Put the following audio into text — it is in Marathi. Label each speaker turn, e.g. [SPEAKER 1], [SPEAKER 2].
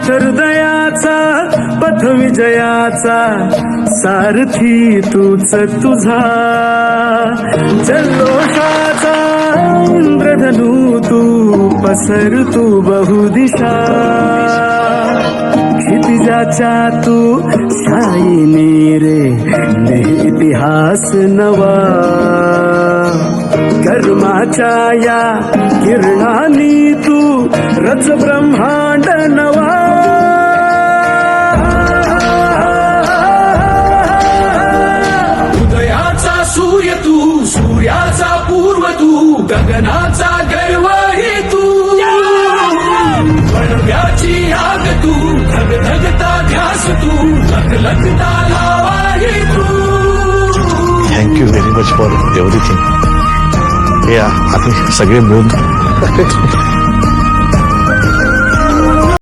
[SPEAKER 1] हृदयाचा पथ विजयाचा सारथी तूच तुझा जल्लोषाचा इंद्रधनू तू पसर तू बहुदिशा क्षितिजाच्या तू शाईने रे लिहि इतिहास नवा कर्माच्या या किरणांनी तू रच ब्रह्मांड नवा
[SPEAKER 2] उदयाचा सूर्य तू सूर्याचा पूर्व तू गगनाचा गर्वही तू वणव्याची आग तू धगधगता ध्यास तू लखलखता लावाही तू.
[SPEAKER 3] Thank you very much for everything. हे आम्ही सगळे मिळून